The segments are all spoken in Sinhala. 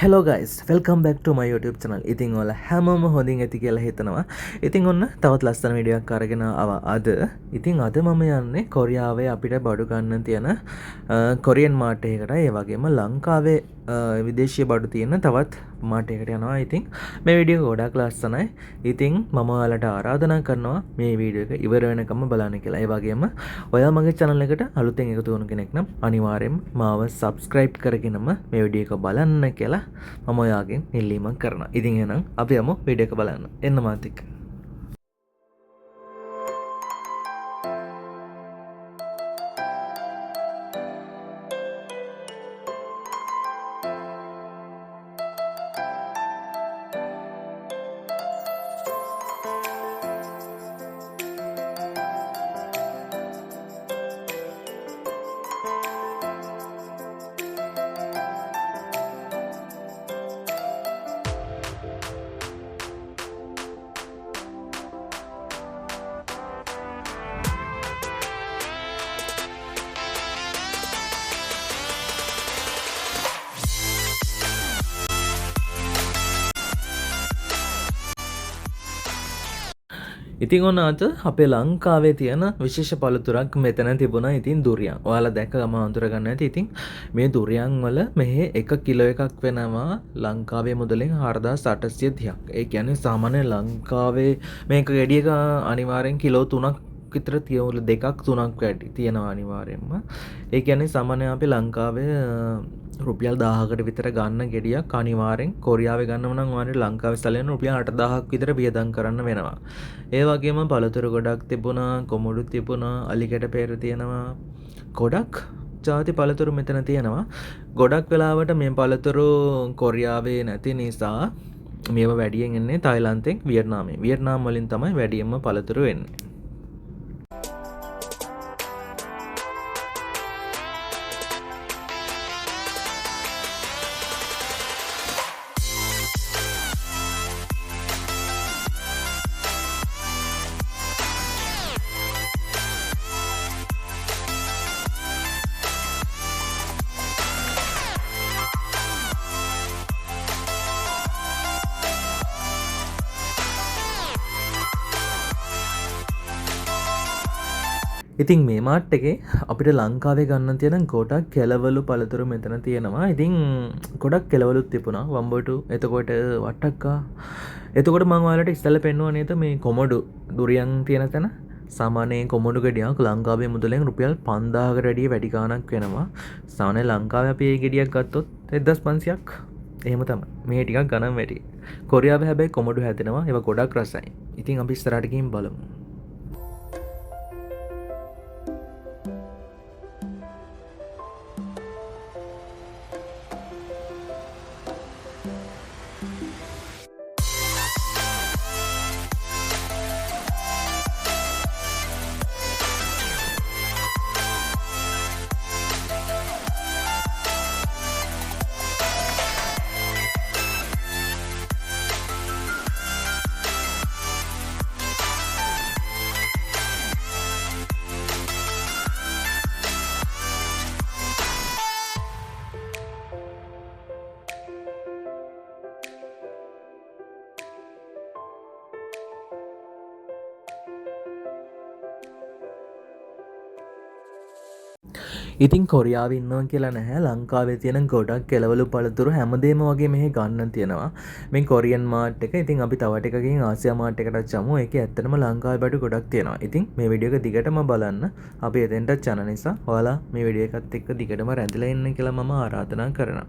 හෙලෝ ගයිස් වෙල්කම් බැක් ටු මයි YouTube channel. ඉතින් ඔයාලා හැමෝම හොඳින් ඇති කියලා හිතනවා. ඉතින් ඔන්න තවත් ලස්සන වීඩියෝවක් අරගෙන ආවා අද. ඉතින් අද මම යන්නේ කොරියාවේ අපිට බඩු ගන්න තියෙන කොරියන් මාර්ට් එකකට. ඒ වගේම ලංකාවේ විදේශීය බඩු තියෙන තවත් මාර්ට් එකකට යනවා. ඉතින් මේ වීඩියෝ ගොඩාක් ලස්සනයි. ඉතින් මම ඔයාලට ආරාධනා කරනවා මේ වීඩියෝ එක ඉවර වෙනකම් බලන්න කියලා. ඒ වගේම ඔයා මගේ channel එකට අලුතෙන් එකතු වුණු කෙනෙක් නම් අනිවාර්යෙන්ම මාව subscribe කරගෙනම මේ වීඩියෝ එක බලන්න කියලා මම ඔයාගෙන් ඉල්ලීමක් කරනවා. ඉතින් එහෙනම් අපි යමු වීඩියෝ එක බලන්න. එන්න මාත් එක්ක. ඉතින් ඔන්න අද අපේ ලංකාවේ තියෙන විශේෂ පළතුරක් මෙතන තිබුණා. ඉතින් දුරියන්. ඔයාලා දැක්ක ගම අඳුර ගන්න ඇති. ඉතින් මේ දුරියන් වල මෙහි 1 කිලෝ එකක් වෙනවා ලංකාවේ මුදලෙන් 4830ක්. ඒ කියන්නේ සාමාන්‍ය ලංකාවේ මේක ගෙඩි එක අනිවාර්යෙන් කිලෝ 3ක් විතර තියෙවල 2ක් 3ක් වැඩි තියෙනවා අනිවාර්යෙන්ම. ඒ කියන්නේ සාමාන්‍ය අපි ලංකාවේ රුපියල් 1000කට විතර ගන්න ගෙඩියක් අනිවාර්යෙන් කොරියාවේ ගන්නව නම් ඔයාලට ලංකාවේ සැලෙන රුපියල් 8000ක් විතර වියදම් කරන්න වෙනවා. ඒ වගේම පළතුරු ගොඩක් තිබුණා, කොමුඩු තිබුණා, අලිකැට peer තියෙනවා. ගොඩක් ජාති පළතුරු මෙතන තියෙනවා. ගොඩක් වෙලාවට මේ පළතුරු කොරියාවේ නැති නිසා මේවා වැඩියෙන් එන්නේ තායිලන්තෙන්, වියට්නාමෙන්. වියට්නාම් වලින් තමයි වැඩියෙන්ම පළතුරු එන්නේ. ඉතින් මේ මාට් එකේ අපිට ලංකාවේ ගන්න තියෙන ගොඩක් කෙලවලු පළතුරු මෙතන තියෙනවා. ඉතින් ගොඩක් කෙලවලුත් තිබුණා. වම්බටු, එතකොට වට්ටක්කා. එතකොට මම ඔයාලට ඉස්සෙල්ලා පෙන්නුවා නේද මේ කොමඩු දුරියන් තියෙන තැන. සාමාන්‍යයෙන් කොමඩු ගෙඩියක් ලංකාවේ මුදලෙන් රුපියල් 5000කට වැඩිය වැඩි ගාණක් වෙනවා. සාමාන්‍ය ලංකාවේ අපි මේ ගෙඩියක් ගත්තොත් 1500ක් එහෙම තමයි. මේ ටිකක් ගණන් වැඩි. කොරියාවේ හැබැයි කොමඩු හැදෙනවා. ඒවා ගොඩක් රසයි. ඉතින් අපි ඉස්සරහට ගිහින් බලමු. ඉතින් කොරියාවේ ඉන්නවා කියලා නැහැ. ලංකාවේ තියෙන ගොඩක් කෙලවලු පළතුරු හැමදේම වගේ මෙහි ගන්න තියෙනවා. මේ කොරියන් මාර්ට් එක. ඉතින් අපි තව ටිකකින් ආසියා මාර්ට් එකටත් යමු. ඒකේ ඇත්තටම ලංකාවේ බඩු ගොඩක් තියෙනවා. ඉතින් මේ වීඩියෝ එක දිගටම බලන්න. අපි එතෙන්ට යන නිසා ඔයාලා මේ වීඩියෝ එකත් එක්ක දිගටම රැඳිලා ඉන්න කියලා මම ආරාධනා කරනවා.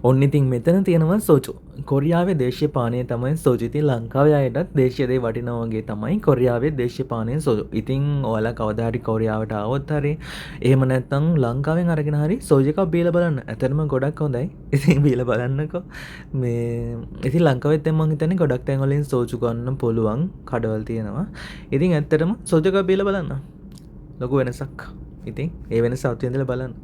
ඔන්න ඉතින් මෙතන තියෙනවා සෝචු. කොරියාවේ දේශපාලනය තමයි සෝචු. ඉතින් ලංකාවේ අයටත් දේශීය දේ වටිනවා වගේ තමයි කොරියාවේ දේශපාලනය සෝචු. ඉතින් ඔයාලා කවදා හරි කොරියාවට ආවොත් හරි එහෙම නැත්නම් ලංකාවෙන් අරගෙන හරි සෝජු එකක් බීලා බලන්න. ඇත්තටම ගොඩක් හොඳයි. ඉතින් බීලා බලන්නකෝ. මේ ඉතින් ලංකාවෙත් දැන් මං හිතන්නේ ගොඩක් තැන් වලින් සෝචු ගන්න පුළුවන් කඩවල් තියෙනවා. ඉතින් ඇත්තටම සෝජු එකක් බීලා බලන්න. ලොකු වෙනසක්. ඉතින් ඒ වෙනස අවුත් බලන්න.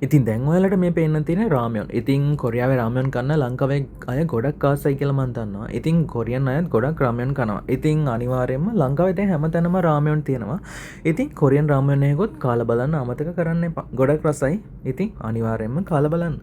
ඉතින් දැන් ඔයාලට මේ පේන්න තියෙන රාමයන්. ඉතින් කොරියාවේ රාමයන් කන්න ලංකාවේ අය ගොඩක් ආසයි කියලා මම දන්නවා. ඉතින් කොරියන් අයත් ගොඩක් රාමයන් කනවා. ඉතින් අනිවාර්යයෙන්ම ලංකාවේ දැන් හැමතැනම රාමයන් තියෙනවා. ඉතින් කොරියන් රාමයන් එකකොත් කාලා බලන්න අමතක කරන්න එපා. ගොඩක් රසයි. ඉතින් අනිවාර්යයෙන්ම කාලා බලන්න.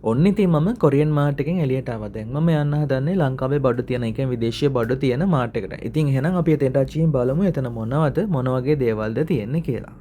ඔන්න ඉතින් මම කොරියන් මාර්ට් එකෙන් එළියට ආවා. දැන් මම යන්න හදන්නේ ලංකාවේ බඩු තියෙන, ඒ කියන්නේ විදේශීය බඩු තියෙන මාර්ට් එකට. ඉතින් එහෙනම් අපි එතෙන්ට අචීන් බලමු එතන මොනවද මොන වගේ දේවල්ද තියෙන්නේ කියලා.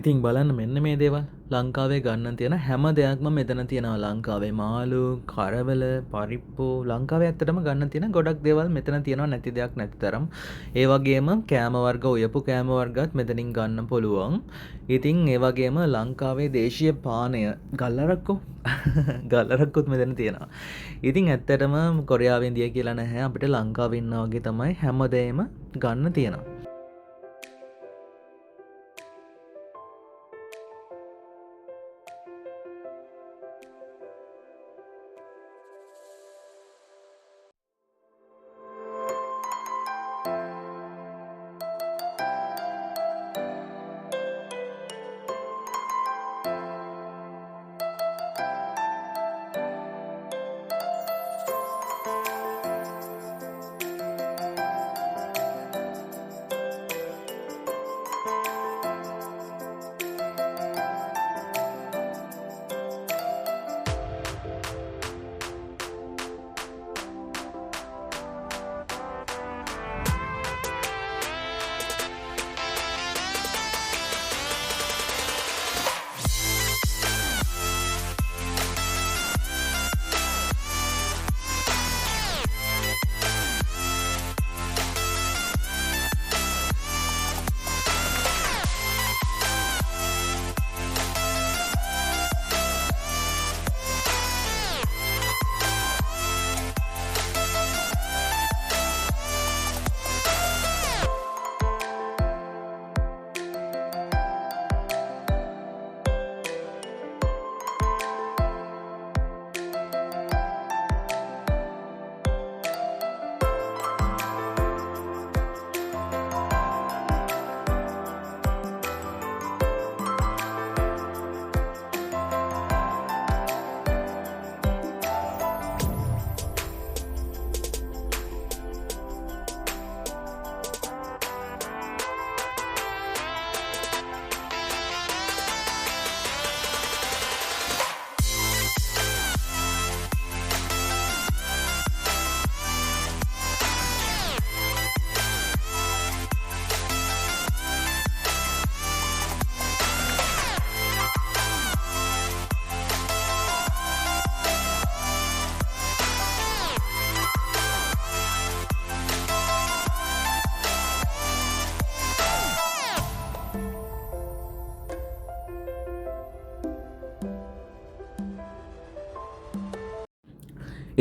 ඉතින් බලන්න මෙන්න මේ දේවල් ලංකාවේ ගන්න තියෙන හැම දෙයක්ම මෙතන තියෙනවා. ලංකාවේ මාළු, කරවල, පරිප්පු ලංකාවේ ඇත්තටම ගන්න තියෙන ගොඩක් දේවල් මෙතන තියෙනවා නැති දෙයක් නැති තරම්. ඒ වගේම කෑම වර්ග උයපු කෑම වර්ගත් මෙතනින් ගන්න පුළුවන්. ඉතින් ඒ වගේම ලංකාවේ දේශීය පානය ගල්ලරක්කෝ ගල්ලරක්කුත් මෙතන තියෙනවා. ඉතින් ඇත්තටම කොරියාවෙන් දිය කියලා නැහැ. අපිට ලංකාවේ ඉන්නා වගේ තමයි හැමදේම ගන්න තියෙනවා.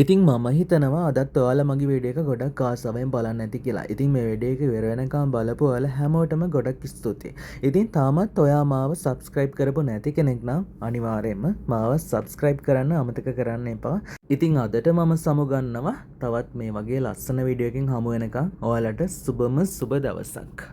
ඉතින් මම හිතනවා අදත් ඔයාලා මගේ වීඩියෝ එක ගොඩක් ආසාවෙන් බලන්න ඇති කියලා. ඉතින් මේ වීඩියෝ එක ඉවර වෙනකම් බලපු ඔයාලා හැමෝටම ගොඩක් ස්තුතියි. ඉතින් තාමත් ඔයා මාව subscribe කරපු නැති කෙනෙක් නම් අනිවාර්යයෙන්ම මාව subscribe කරන්න අමතක කරන්න එපා. ඉතින් අදට මම සමුගන්නවා. තවත් මේ වගේ ලස්සන වීඩියෝ එකකින් හමු වෙනකම් ඔයාලට සුබම සුබ දවසක්.